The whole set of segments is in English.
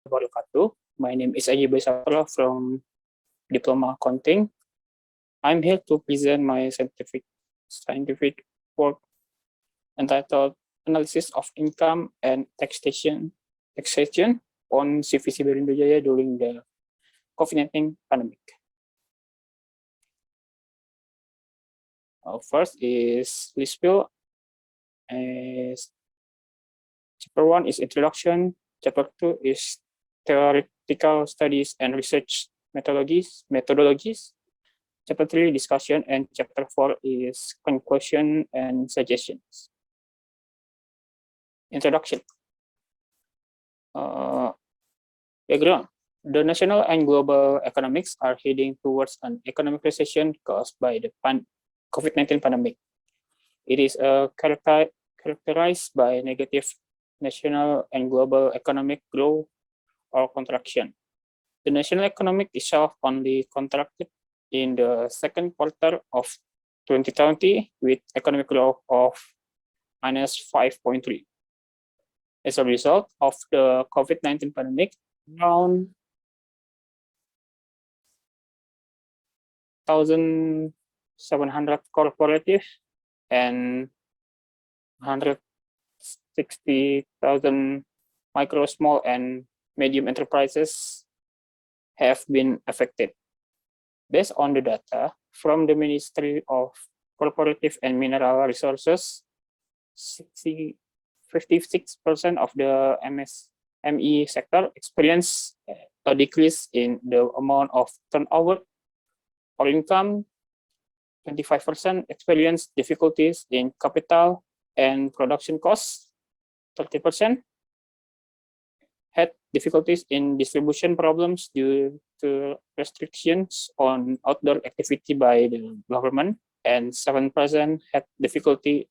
wabarakatuh. My name is Ajie Bayu Saputra from Diploma Accounting. I'm here to present my scientific work entitled Analysis of Income and Taxation on CVC Berindo Jaya during the COVID-19 pandemic. First is Lispel. Chapter 1 is Introduction. Chapter 2 is Theoretical Studies and Research Methodologies. Chapter 3, Discussion, and Chapter 4 is Conclusion and Suggestions. Introduction. Background. The national and global economics are heading towards an economic recession caused by the COVID-19 pandemic. It is characterized by negative national and global economic growth or contraction. The national economic itself only contracted in the second quarter of 2020 with economic growth of minus 5.3. As a result of the COVID-19 pandemic, around 1,700 corporative and 160,000 micro, small, and medium enterprises have been affected. Based on the data from the Ministry of Cooperative and Mineral Resources, 56% of the MSME sector experienced a decrease in the amount of turnover or income. 25% experienced difficulties in capital and production costs. 30% had difficulties in distribution problems due to restrictions on outdoor activity by the government, and 7% had difficulty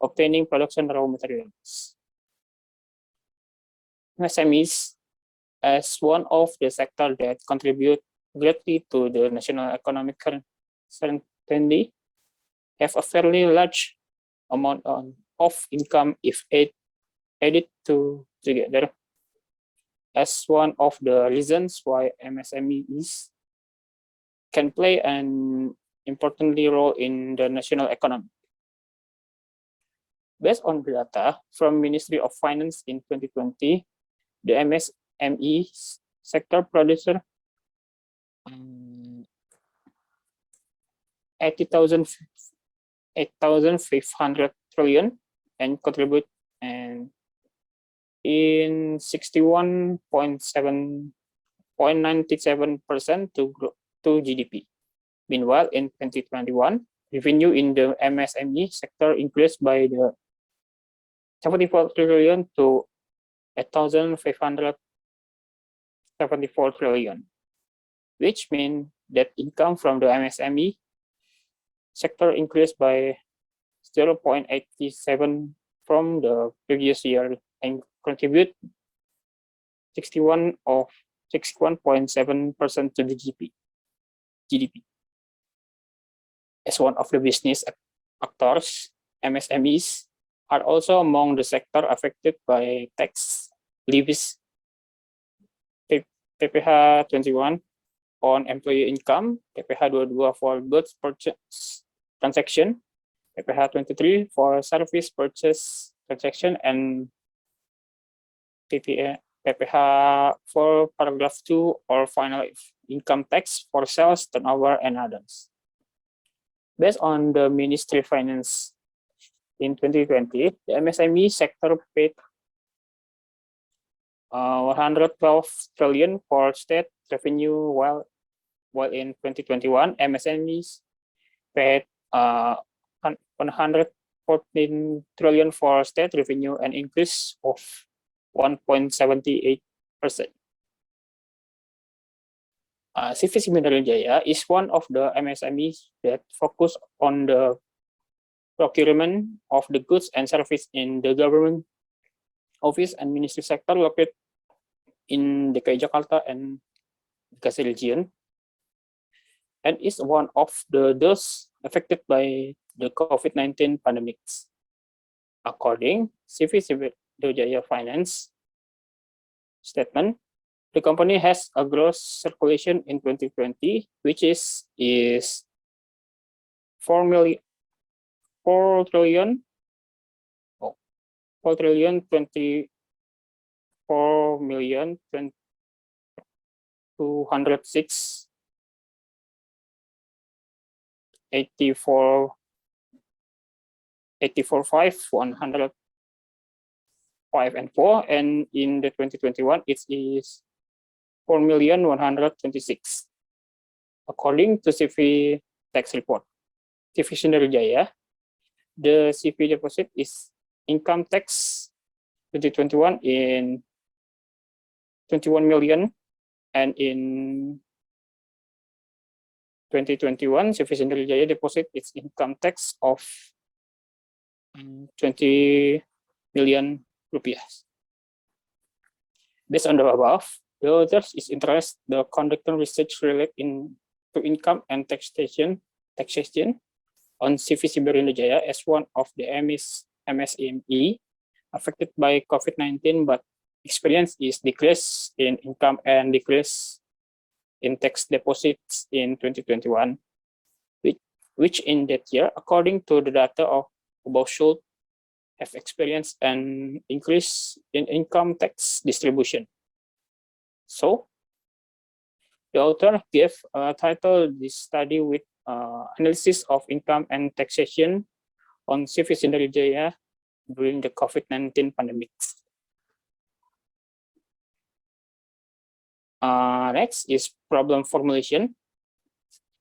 obtaining production raw materials. SMEs, as one of the sectors that contribute greatly to the national economic certainty, have a fairly large amount of income if added together, as one of the reasons why MSMEs can play an important role in the national economy. Based on data from Ministry of Finance in 2020, the MSME sector produced 8,500 trillion and contribute in 61.97% to GDP. Meanwhile, in 2021, revenue in the MSME sector increased by the 74 trillion to 8,574 trillion, which means that income from the MSME sector increased by 0.87 from the previous year and contribute 61.7% to the GDP. As one of the business actors, MSMEs are also among the sector affected by tax levies. PPh 21 on employee income, PPh 22 for goods purchase transaction, PPh 23 for service purchase transaction, and PPh for paragraph 2 or final income tax for sales, turnover, and others. Based on the Ministry of Finance in 2020, the MSME sector paid 112 trillion for state revenue, while in 2021, MSMEs paid 114 trillion for state revenue, an increase of 1.78%. CVC Berindo Jaya is one of the MSMEs that focus on the procurement of the goods and services in the government office and ministry sector located in DKI Jakarta and Bekasi region, and is one of those affected by the COVID-19 pandemics. According CVC Berindo Jaya Finance statement, The company has a gross circulation in 2020, which is 4 trillion, 24 million 206 84 5 105 and 4, and in the 2021 it is 4,126. According to CV tax report, CV Jaya, the CV deposit is income tax 2021 in 21 million, and in 2021 CV Jaya deposit its income tax of 20 million rupiah. Based on the above, the authors is interested the conducting research related to income and taxation on CV Jaya as one of the MSME affected by COVID-19, but experience is decrease in income and decrease in tax deposits in 2021, which in that year, according to the data of above, should have experienced an increase in income tax distribution. So, the author gave a title this study with analysis of income and taxation on CV Jaya during the COVID-19 pandemic. Next is problem formulation.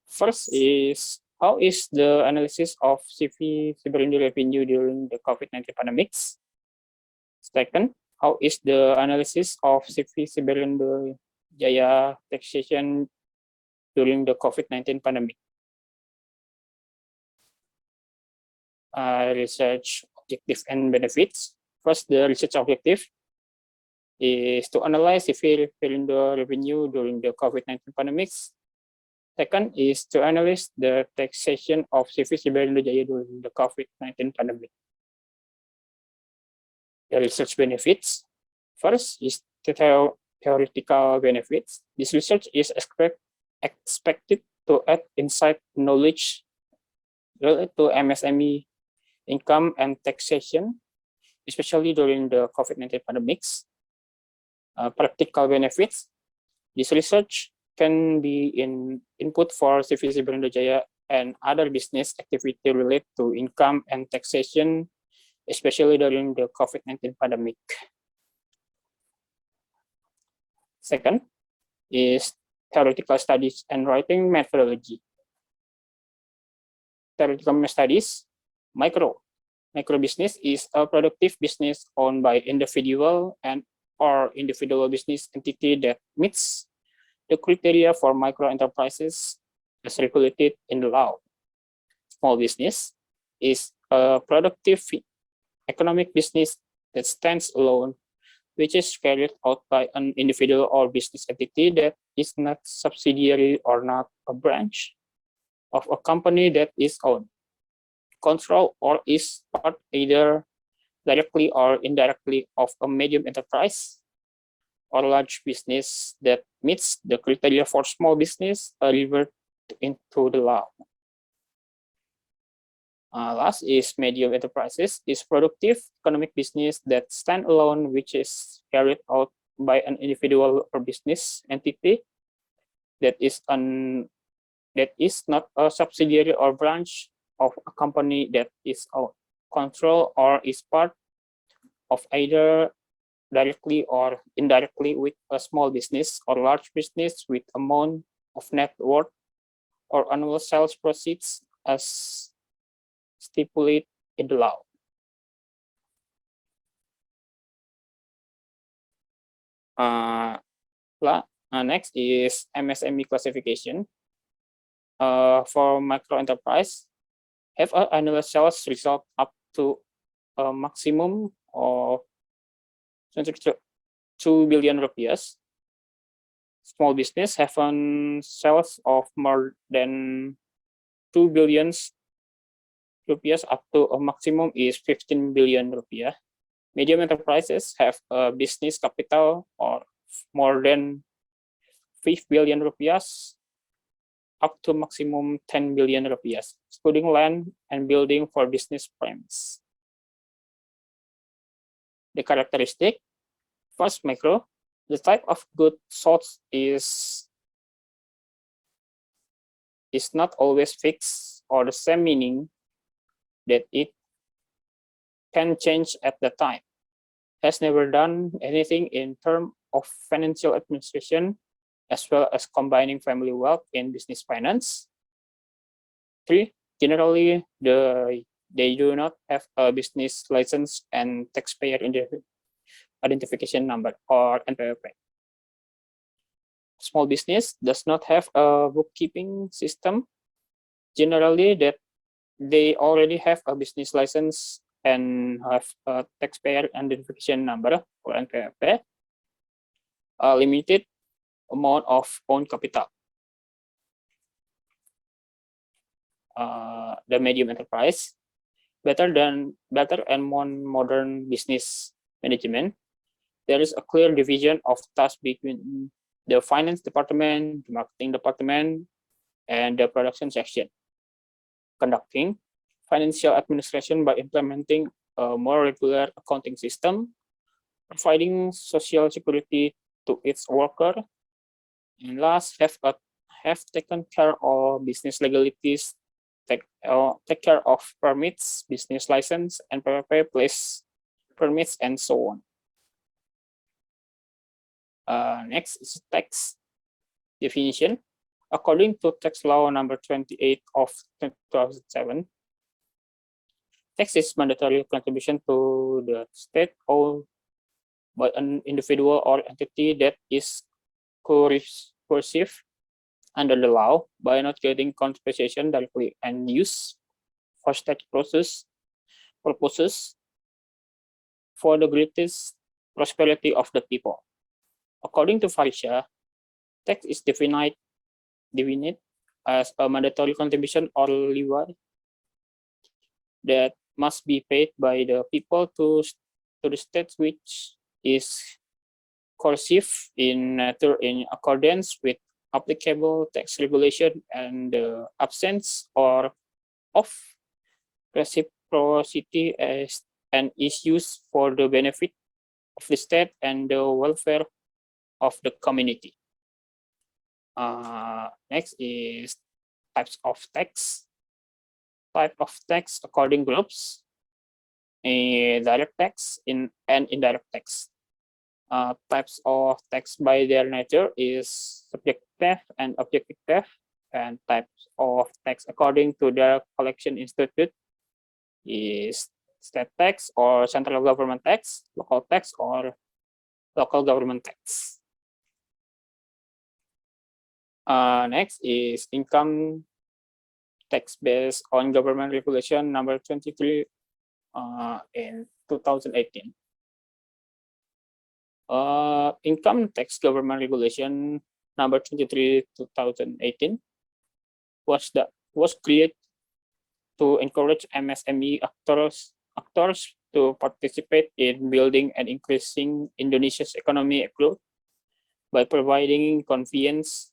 First is, how is the analysis of CV revenue during the COVID-19 pandemics? Second, how is the analysis of CV Jaya taxation during the COVID-19 pandemic? Research objective and benefits. First, the research objective is to analyze CV revenue during the COVID-19 pandemics. Second is to analyze the taxation of CV Jaya during the COVID-19 pandemic. The research benefits. First is the theoretical benefits. This research is expected to add insight knowledge related to MSME income and taxation, especially during the COVID-19 pandemics. Practical benefits. This research can be input for CV Jaya and other business activity related to income and taxation, especially during the COVID-19 pandemic. Second is theoretical studies and writing methodology. Theoretical studies. Micro business is a productive business owned by individual or individual business entity that meets the criteria for micro enterprises as regulated in the law. Small business is a productive economic business that stands alone, which is carried out by an individual or business entity that is not subsidiary or not a branch of a company that is owned, controlled, or is part either directly or indirectly of a medium enterprise or large business that meets the criteria for small business referred into the law. Last is medium enterprises, is productive economic business that stand alone, which is carried out by an individual or business entity that is not a subsidiary or branch of a company that is owned, controlled, or is part of either directly or indirectly with a small business or large business with amount of net worth or annual sales proceeds as stipulated in the law. Next is MSME classification. For micro enterprise, have an annual sales result up to a maximum of 2 billion rupiah. Small business have an sales of more than 2 billion rupiah up to a maximum is 15 billion rupiah. Medium enterprises have a business capital of more than 5 billion rupiahs up to maximum 10 billion rupiahs, excluding land and building for business premise. The characteristic, first micro, the type of good sold is not always fixed or the same, meaning that it can change at the time, has never done anything in terms of financial administration, as well as combining family wealth in business finance. 3, generally, they do not have a business license and taxpayer identification number, or NPWP. Small business does not have a bookkeeping system, generally that they already have a business license and have a taxpayer identification number, or NPWP, a limited amount of own capital. The medium enterprise, better and more modern business management. There is a clear division of tasks between the finance department, the marketing department, and the production section. Conducting financial administration by implementing a more regular accounting system, providing social security to its worker, and last, have taken care of business legalities, take care of permits, business license, and place permits, and so on. Next is tax definition. According to tax law number 28 of 2007, tax is mandatory contribution to the state or by an individual or entity that is coercive under the law by not getting compensation directly and used for state purposes for the greatest prosperity of the people. According to Farisha, tax is defined as a mandatory contribution or levy that must be paid by the people to the state, which is coercive in accordance with applicable tax regulation and the absence of reciprocity and is used for the benefit of the state and the welfare of the community. Next is types of tax. Type of tax according groups: direct tax and indirect tax. Types of tax by their nature is subjective and objective tax, and types of tax according to their collection institute is state tax or central government tax, local tax or local government tax. Next is income tax based on government regulation number 23 in 2018. Income tax government regulation number 23 2018 was created to encourage MSME actors to participate in building and increasing Indonesia's economic growth by providing convenience,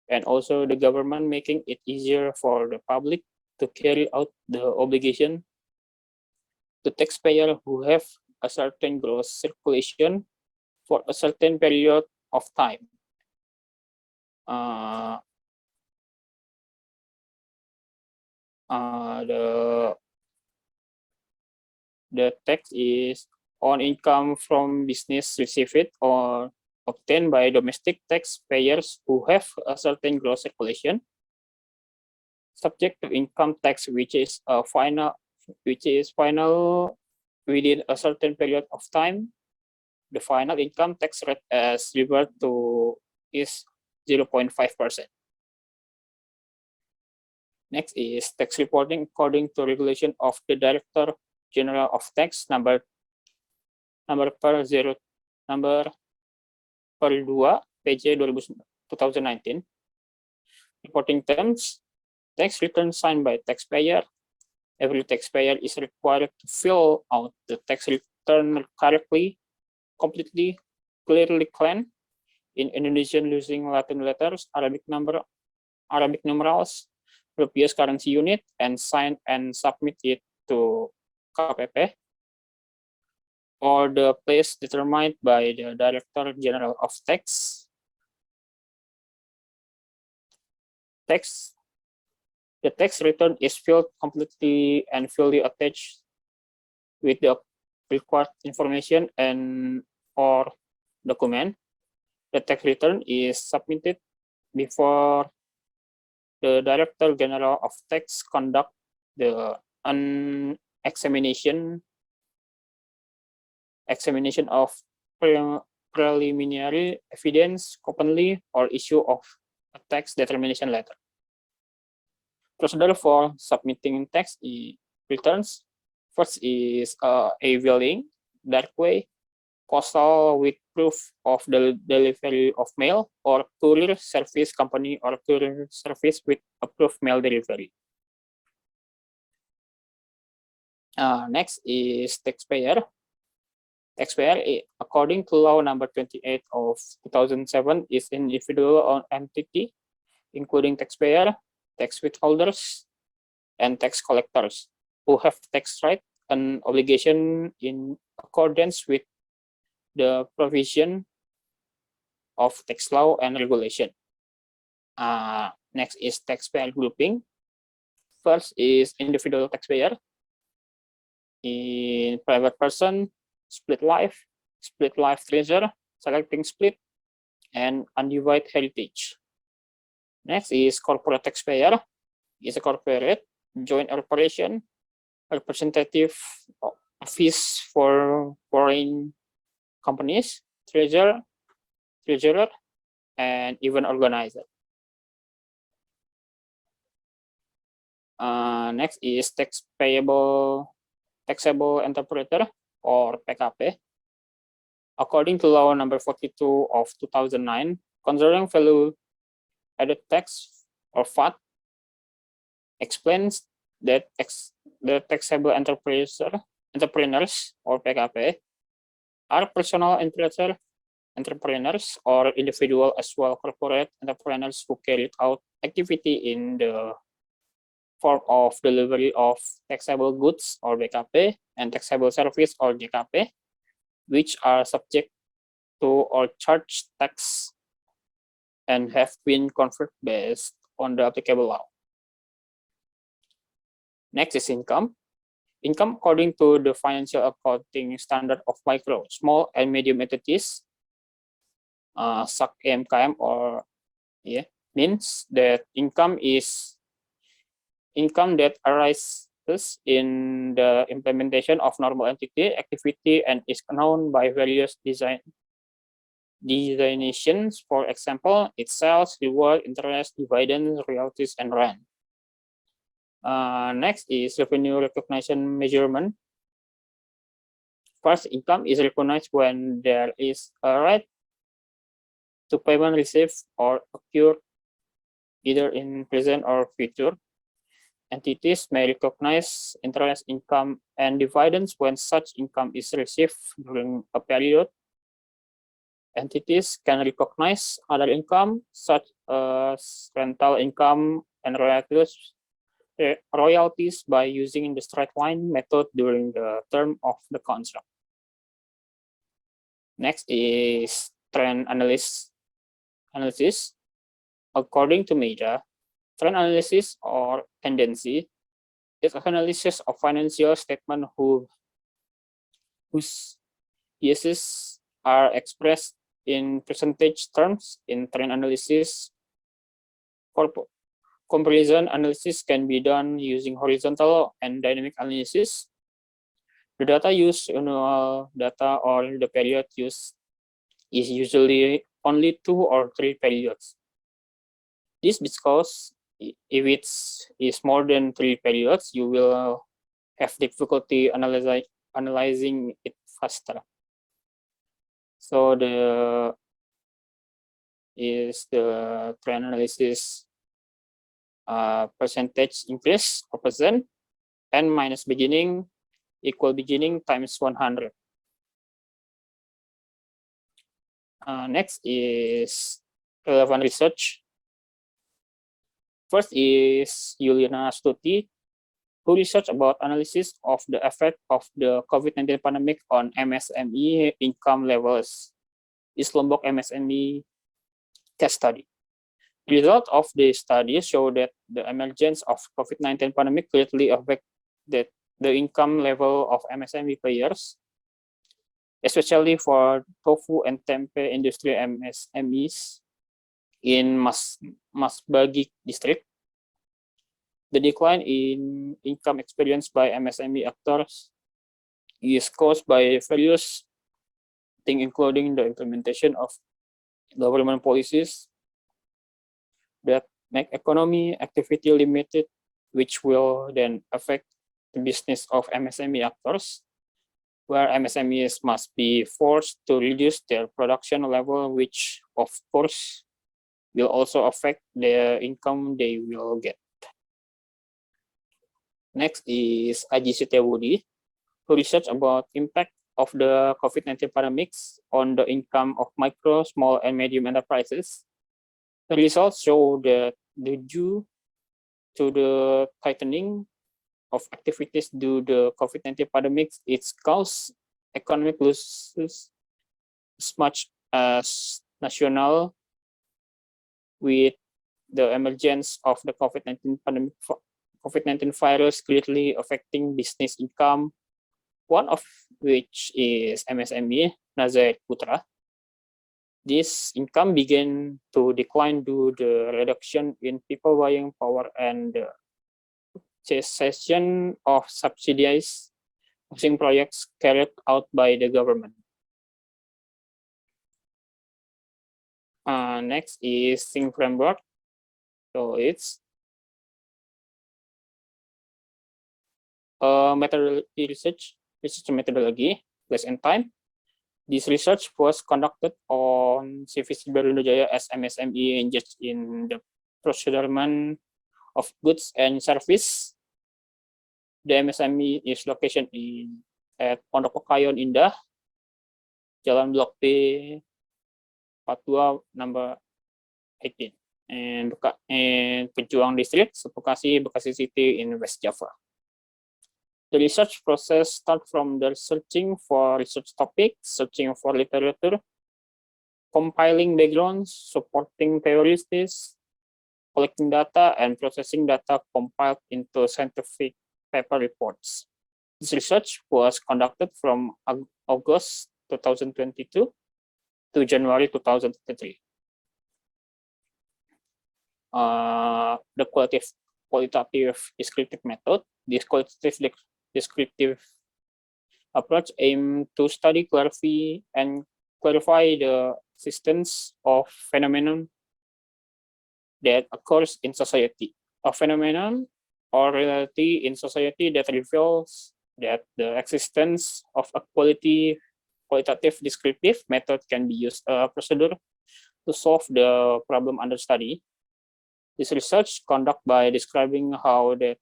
and also the government making it easier for the public to carry out the obligation to taxpayers who have a certain gross circulation for a certain period of time. The tax is on income from business received or obtained by domestic taxpayers who have a certain gross circulation, subject to income tax, which is final within a certain period of time. The final income tax rate as referred to is 0.5%. Next is tax reporting according to regulation of the Director General of Tax number per 2 PJ 2019. Reporting terms: tax return signed by taxpayer. Every taxpayer is required to fill out the tax return correctly, completely, clearly clan in Indonesian using Latin letters, Arabic numerals, rupiah's currency unit, and sign and submit it to KPP, or the place determined by the Director General of Tax. The tax return is filled completely and fully attached with the required information and or document. The tax return is submitted before the Director General of Tax conduct the examination of preliminary evidence commonly or issue of a tax determination letter. Procedure for submitting tax returns. First is a billing, dark way, postal with proof of the delivery of mail, or courier service company or courier service with approved mail delivery. Next is taxpayer. Taxpayer, according to law number 28 of 2007, is an individual entity, including taxpayer, tax withholders, and tax collectors, who have tax right and obligation in accordance with the provision of tax law and regulation. Next is taxpayer grouping. First is individual taxpayer. In private person, split life treasure, selecting split, and undivided heritage. Next is corporate taxpayer. Is a corporate, joint operation, representative office for foreign companies, treasurer, and even organizer. Next is taxable interpreter, or PKP. According to law number 42 of 2009, concerning value added tax, or VAT, explains that the taxable entrepreneurs, or PKP, are personal entrepreneurs or individual as well corporate entrepreneurs who carried out activity in the form of delivery of taxable goods, or BKP, and taxable service, or JKP, which are subject to or charged tax and have been conferred based on the applicable law. Next is income. Income, according to the financial accounting standard of micro, small, and medium entities, SAC EMKM, or means that income is income that arises in the implementation of normal entity activity and is known by various designations. For example, it sales, reward, interest, dividends, royalties, and rent. Next is revenue recognition measurement. First, income is recognized when there is a right to payment received or occur either in present or future. Entities may recognize interest income and dividends when such income is received during a period. Entities can recognize other income such as rental income and royalties by using the straight line method during the term of the contract. Next is trend analysis. According to Meda, trend analysis, or tendency, is analysis of financial statement whose biases are expressed in percentage terms. In trend analysis, comparison analysis can be done using horizontal and dynamic analysis. The data used, annual data, or the period used is usually only 2 or 3 periods. This because if it is more than 3 periods, you will have difficulty analyzing it faster. So the trend analysis percentage increase or percent, n minus beginning equal beginning times 100. Next is relevant research. First is Yuliana Stuti, who researched about analysis of the effect of the COVID-19 pandemic on MSME income levels. This Lombok MSME case study. The result of the study show that the emergence of COVID-19 pandemic greatly affected the income level of MSME players, especially for tofu and tempe industry MSMEs in Masbagi district. The decline in income experienced by MSME actors is caused by various things, including the implementation of government policies that make economy activity limited, which will then affect the business of MSME actors, where MSMEs must be forced to reduce their production level, which of course will also affect the income they will get. Next is Ajie Bayu, who research about impact of the COVID-19 pandemics on the income of micro, small, and medium enterprises. The results show that due to the tightening of activities due to the COVID-19 pandemic, it's caused economic losses as much as national with the emergence of the COVID-19 pandemic. COVID-19 virus greatly affecting business income, one of which is MSME, Ajie Saputra. This income began to decline due to the reduction in people buying power and the cessation of subsidized housing projects carried out by the government. Next is Think Framework. So it's methodology research methodology, place and time. This research was conducted on CVC Barunajaya as MSME engaged in the procurement of goods and service. The MSME is located at Pondok Pekayon Indah, Jalan Blok B, Patua, number 18, and Pejuang District, Bekasi City in West Java. The research process starts from the searching for research topics, searching for literature, compiling backgrounds, supporting theories, collecting data, and processing data compiled into scientific paper reports. This research was conducted from August 2022 to January 2023. The qualitative descriptive method. This qualitative descriptive approach aims to study, clarify the existence of phenomenon that occurs in society. A phenomenon or reality in society that reveals that the existence of a qualitative descriptive method can be used as a procedure to solve the problem under study. This research conducted by describing how the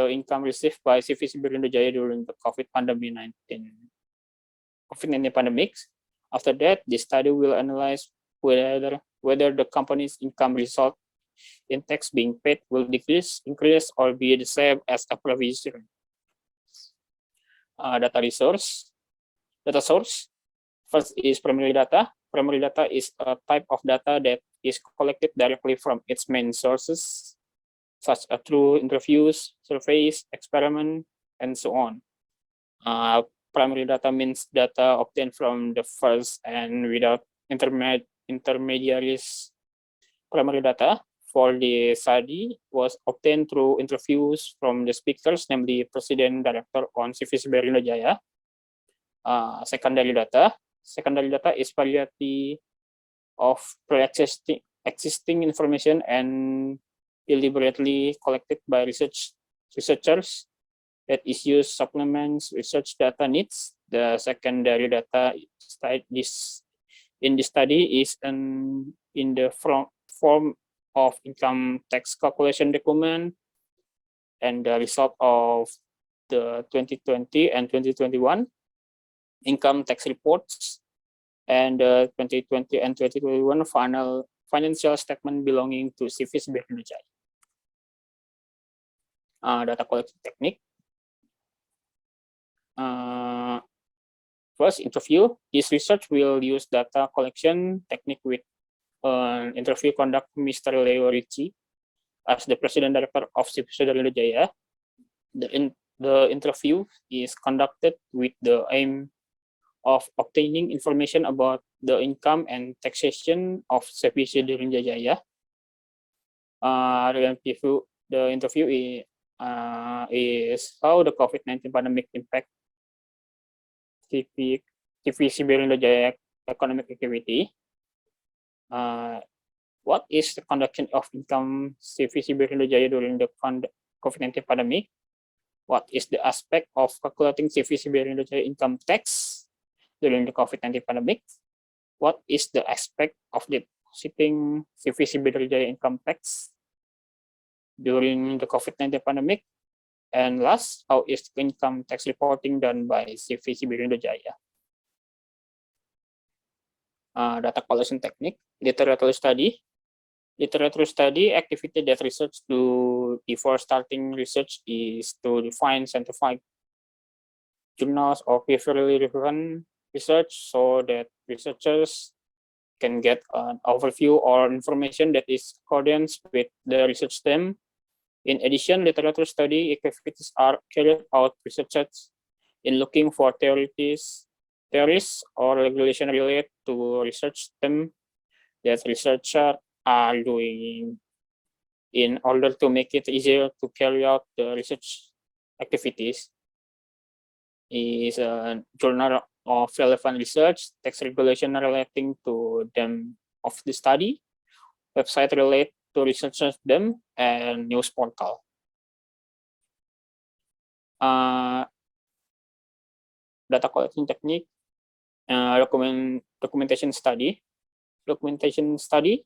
income received by CVC Barunajaya during the COVID-19 pandemic. After that, the study will analyze whether the company's income result in tax being paid will decrease, increase, or be the same as a previous year. Data source. First is primary data. Primary data is a type of data that is collected directly from its main sources, such as through interviews, surveys, experiments, and so on. Primary data means data obtained from the first and without intermediaries. Primary data for the study was obtained through interviews from the speakers, namely President Director on CVC Barunajaya. Secondary data is variety of pre-existing information and deliberately collected by researchers that is used supplements research data needs. The secondary data in the study is in the form of income tax calculation document and the result of the 2020 and 2021 income tax reports and the 2020 and 2021 financial statement belonging to CV Indonesia. Data collection technique. First, interview. This research will use data collection technique with an interview conduct Mr. Leo Ricci as the President Director of CV Indonesia. The interview is conducted with the aim of obtaining information about the income and taxation of CV Indonesia. The interview is how the COVID-19 pandemic impact CV Indonesia economic activity. What is the conduction of income CV Indonesia during the COVID-19 pandemic? What is the aspect of calculating CV Indonesia income tax during the COVID-19 pandemic? What is the aspect of depositing CV Indonesia income tax during the COVID-19 pandemic? And last, how is income tax reporting done by CV Indonesia? Data collection technique, literature study. Literature study activity that research do before starting research is to define scientific journals or peer-reviewed research so that researchers can get an overview or information that is accordance with the research theme. In addition, literature study activities are carried out researchers in looking for theories or regulation related to research theme that researchers are doing in order to make it easier to carry out the research activities. Is a journal of relevant research, text regulation relating to them of the study, website related to researchers them, and news portal. Data collection technique, documentation study. Documentation study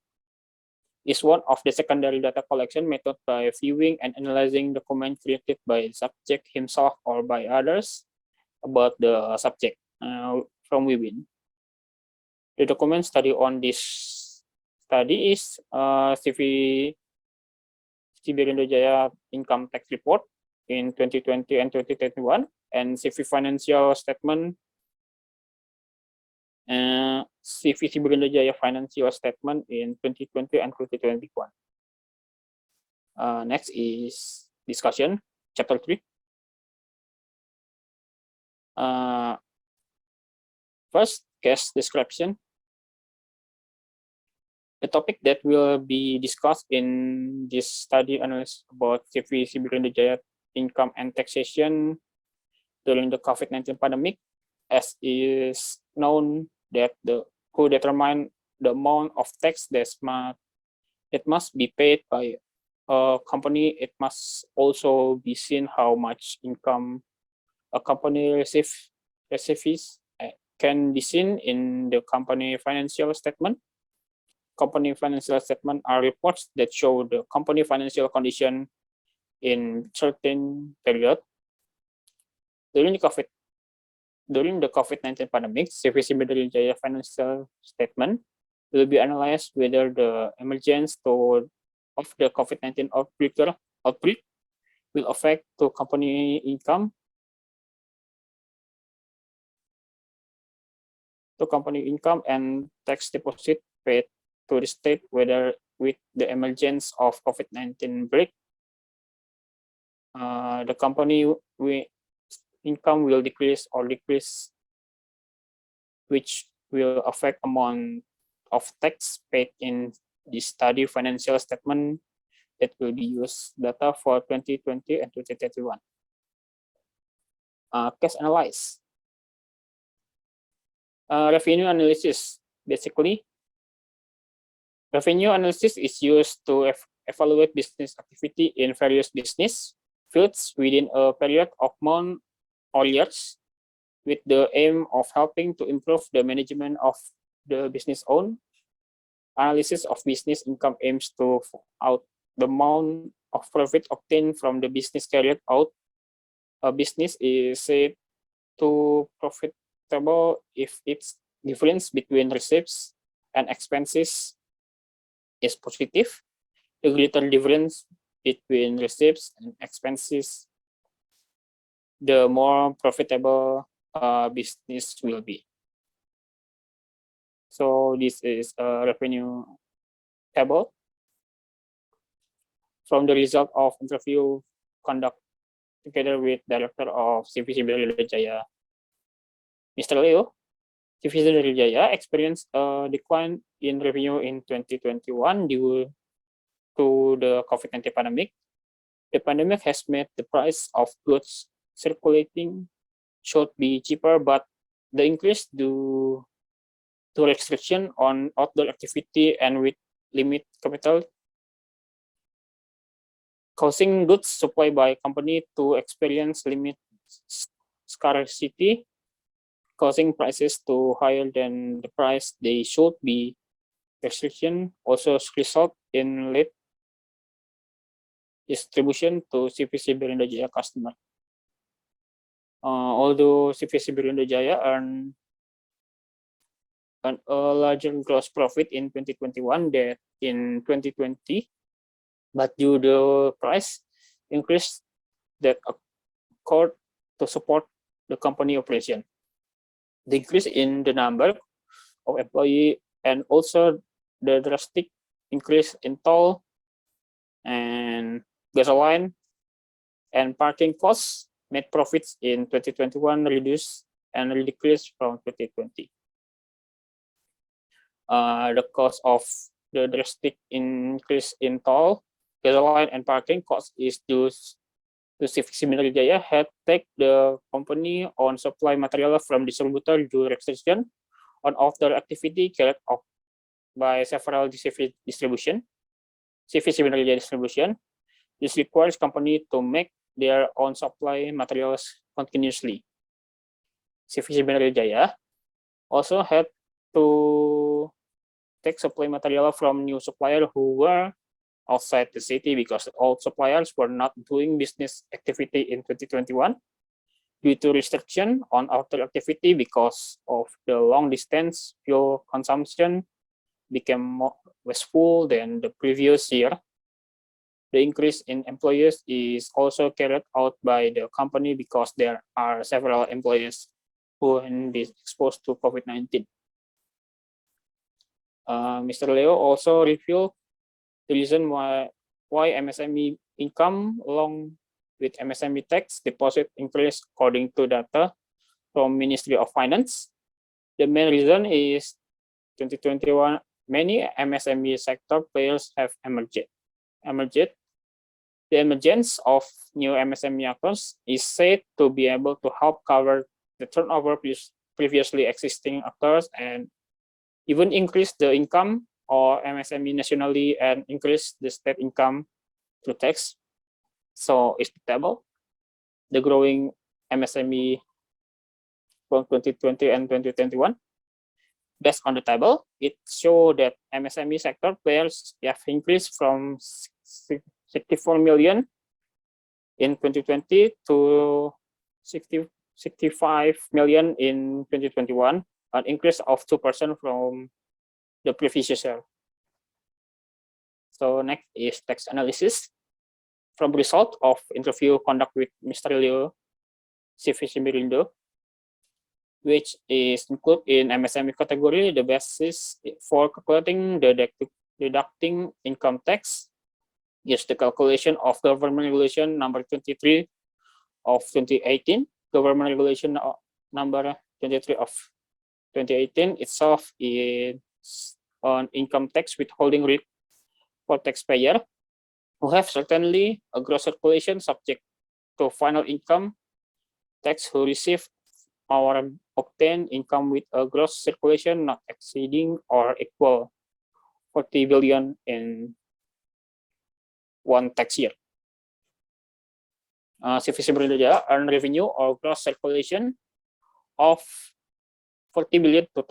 is one of the secondary data collection method by viewing and analyzing documents created by the subject himself or by others about the subject from within. The document study on this study is CV Indonesia income tax report in 2020 and 2021, and CV financial statement, CV Indonesia financial statement in 2020 and 2021. Next is discussion, chapter 3. First, case description. The topic that will be discussed in this study analysis about CV Indonesia income and taxation during the COVID-19 pandemic, as is known that who determine the amount of tax that must be paid by a company. It must also be seen how much income a company receives can be seen in the company financial statement. Company financial statement are reports that show the company financial condition in certain period. During the COVID-19 pandemic, CV Indonesia financial statement will be analyzed whether the emergence of the COVID-19 outbreak will affect to company income and tax deposit paid to the state, whether with the emergence of COVID-19 break, the company income will decrease, which will affect amount of tax paid in the study financial statement that will be used data for 2020 and 2021. Case analysis. Revenue analysis. Basically, revenue analysis is used to evaluate business activity in various business fields within a period of months or years, with the aim of helping to improve the management of the business owned. Analysis of business income aims to find out the amount of profit obtained from the business carried out. A business is said to profitable if its difference between receipts and expenses is positive. The greater difference between receipts and expenses, the more profitable business will be. So this is a revenue table from the result of interview conduct together with director of CVC Jaya, Mr. Leo. CVC Jaya experienced a decline in revenue in 2021 due to the COVID-19 pandemic. The pandemic has made the price of goods circulating should be cheaper, but the increase due to restriction on outdoor activity and with limit capital, causing goods supply by company to experience limit scarcity, causing prices to higher than the price they should be. Restriction also result in late distribution to CVC Berindo Jaya customer. Although CVC Berindo Jaya earned a larger gross profit in 2021 than in 2020, but due to the price increase that occurred to support the company operation, the increase in the number of employees and also the drastic increase in toll and gasoline and parking costs made profits in 2021 reduced and decreased from 2020. The cost of the drastic increase in toll, gasoline, and parking costs is due to CVC Mineral Jaya had take the company on supply material from distributor due restriction on outdoor activity carried out by several distribution. CVC Mineral Jaya distribution. This requires company to make their own supply materials continuously. CVC Mineral Jaya also had to take supply material from new suppliers who were outside the city because all suppliers were not doing business activity in 2021 due to restriction on outdoor activity because of the long distance fuel consumption became more wasteful than the previous year. The increase in employees is also carried out by the company because there are several employees who have been exposed to COVID-19. Mr. Leo also revealed the reason why MSME income along with MSME tax deposit increased according to data from Ministry of Finance. The main reason is 2021 many MSME sector players have emerged. The emergence of new MSME actors is said to be able to help cover the turnover previously existing actors and even increase the income or MSME nationally and increase the state income through tax. So it's the table. The growing MSME from 2020 and 2021. Based on the table, it shows that MSME sector players have increased from 64 million in 2020 to 65 million in 2021, an increase of 2% from the previous year. So next is tax analysis. From result of interview conduct with Mr. Leo CVC Berindo, which is included in MSME category, the basis for calculating the deducting income tax is the calculation of government regulation number 23 of 2018, government regulation number 23 of 2018 itself is on income tax withholding rate for taxpayer who have certainly a gross circulation subject to final income tax who receive or obtain income with a gross circulation not exceeding or equal 40 billion in one tax year. CVC Berindo earned revenue or gross circulation of 40 billion to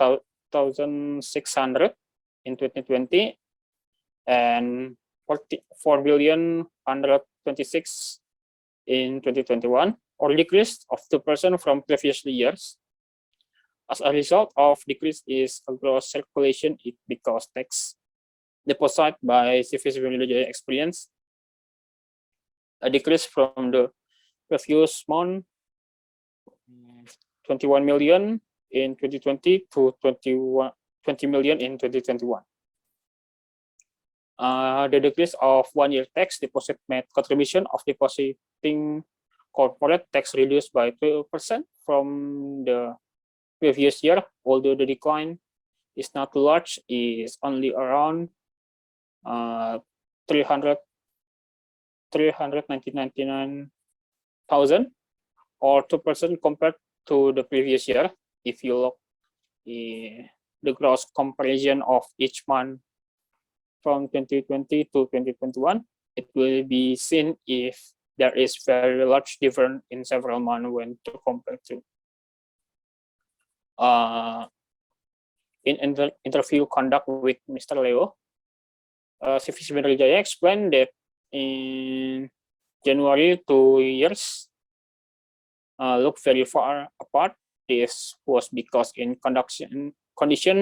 2,600 in 2020 and 44 billion 126 in 2021, or decrease of 2% from previous years. As a result of decrease is gross circulation, it because tax deposit by CVC Indonesia experience a decrease from the previous month, 21 million in 2020 to 20 million in 2021. The decrease of one-year tax deposit made contribution of depositing corporate tax reduced by 2% from the previous year, although the decline is not large, is only around 399,000 or 2% compared to the previous year. If you look the gross comparison of each month from 2020 to 2021, it will be seen if there is very large difference in several months when to compare to. In interview conduct with Mr. Leo, CVC Jaya explained that in January, 2 years look very far apart. This was because in condition,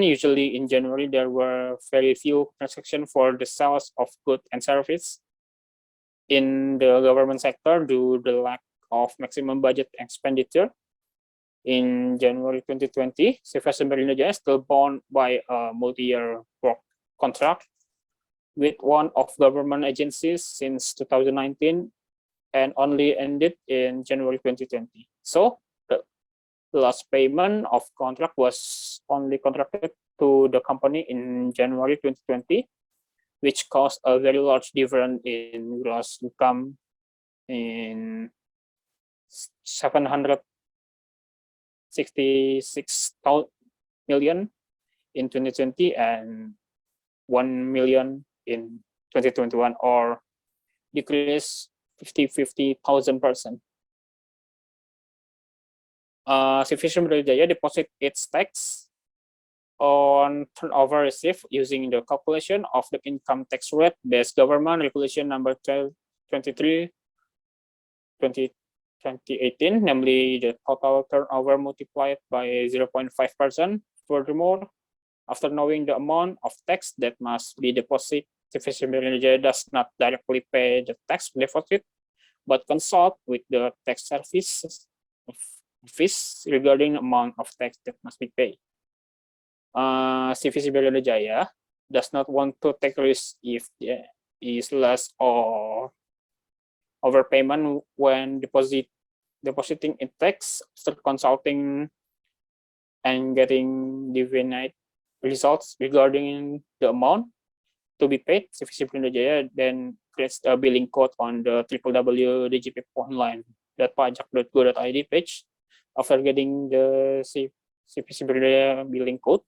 usually in January, there were very few transactions for the sales of goods and services in the government sector due to the lack of maximum budget expenditure. In January 2020, CVC Indonesia is still bound by a multi-year work contract with one of government agencies since 2019 and only ended in January 2020. So the last payment of contract was only contracted to the company in January 2020, which caused a very large difference in gross income in 766 million in 2020 and 1 million in 2021, or decrease 50,000%. CVC Jaya deposit its tax on turnover received using the calculation of the income tax rate based government regulation number 23 2018, namely the total turnover multiplied by 0.5%. Furthermore, after knowing the amount of tax that must be deposited, CVC Indonesia does not directly pay the tax deposit, but consult with the tax service fees regarding the amount of tax that must be paid. CVC Indonesia does not want to take risk if there is less or overpayment when depositing in tax after consulting and getting divined results regarding the amount to be paid. CVC Indonesia then creates a billing code on the www.djponline.pajak.go.id page. After getting the CVC Indonesia billing code,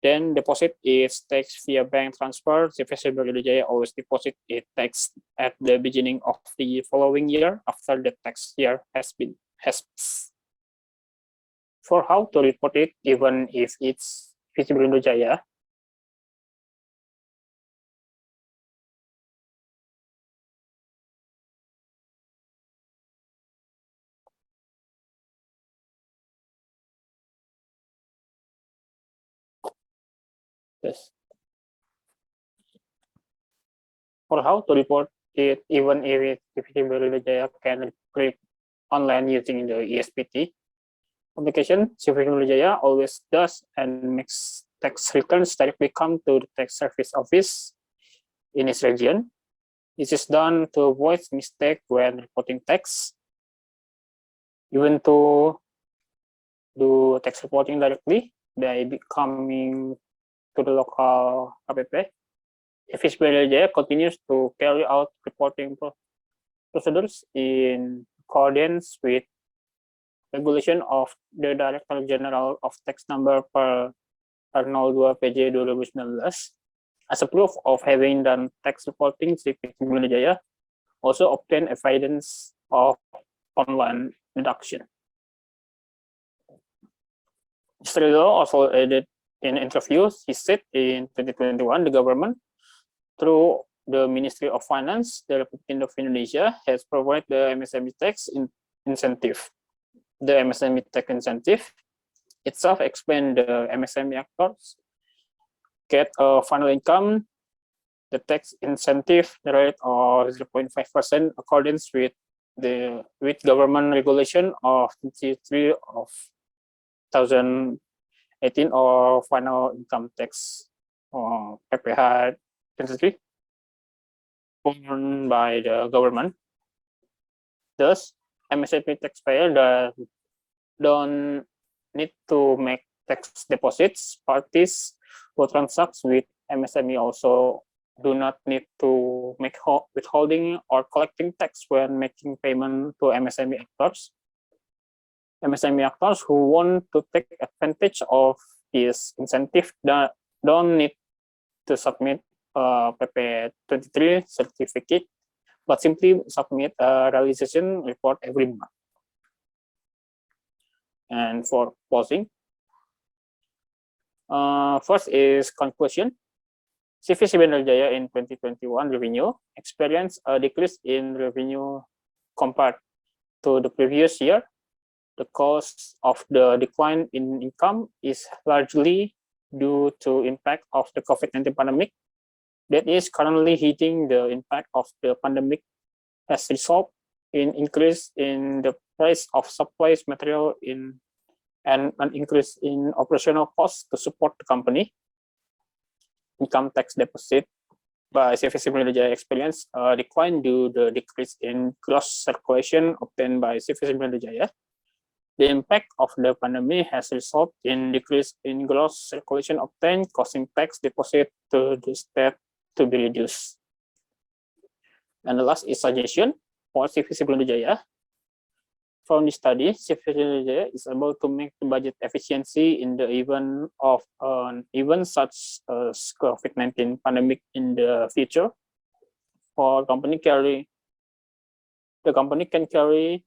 then deposit its tax via bank transfer. CVC Indonesia always deposit its tax at the beginning of the following year after the tax year has passed. For how to report it, even if it's visible in the Jaya, yes. For how to report it, even if it's visible in the Jaya, can click online using the ESPT application. CVC Jaya always does and makes tax returns directly come to the tax service office in its region. This is done to avoid mistake when reporting tax. Even to do tax reporting directly by coming to the local KPP, CVC Jaya continues to carry out reporting procedures in accordance with regulation of the Director General of Tax Number per 02 PJ 2019. As a proof of having done tax reporting, CVC Jaya also obtain evidence of online deduction. Mr. Rizal also added in interviews, he said in 2021, the government, through the Ministry of Finance, the Republic of Indonesia, has provided the MSME tax incentive. The MSME tax incentive itself explains the MSME actors get a final income, the tax incentive rate of 0.5% accordance with government regulation of 23 of 2018 or final income tax or PPH 23 borne by the government. Thus, MSME taxpayer don't need to make tax deposits. Parties who transact with MSME also do not need to make withholding or collecting tax when making payment to MSME actors. MSME actors who want to take advantage of this incentive don't need to submit a PP23 certificate, but simply submit a realization report every month. And for closing, first is conclusion. CVC Jaya in 2021 revenue experienced a decrease in revenue compared to the previous year. The cause of the decline in income is largely due to impact of the COVID-19 pandemic that is currently hitting. The impact of the pandemic has resulted in increase in the price of supplies material and an increase in operational costs to support the company. Income tax deposit by CVC Jaya experienced a decline due to the decrease in gross circulation obtained by CVC Jaya. The impact of the pandemic has resulted in decrease in gross circulation obtained, causing tax deposit to the state to be reduced. And the last is suggestion for CVC Jaya. From this study, CVC Jaya is able to make the budget efficiency in the event of an event such as COVID-19 pandemic in the future. The company can carry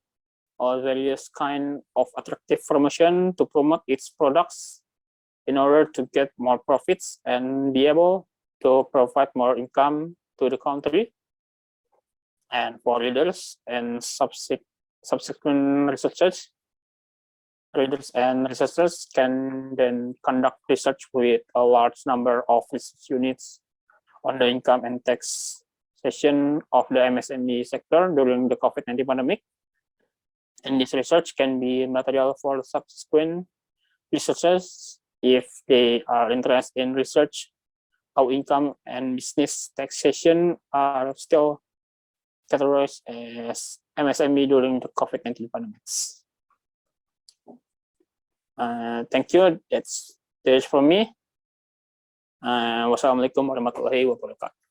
various kind of attractive promotion to promote its products in order to get more profits and be able to provide more income to the country. And for leaders and subsequent researchers can then conduct research with a large number of research units on the income and taxation of the MSME sector during the COVID-19 pandemic. And this research can be material for subsequent researchers if they are interested in research how income and business taxation are still categorized as MSME during the COVID-19 pandemics. Thank you. That's from me. Wassalamualaikum warahmatullahi wabarakatuh.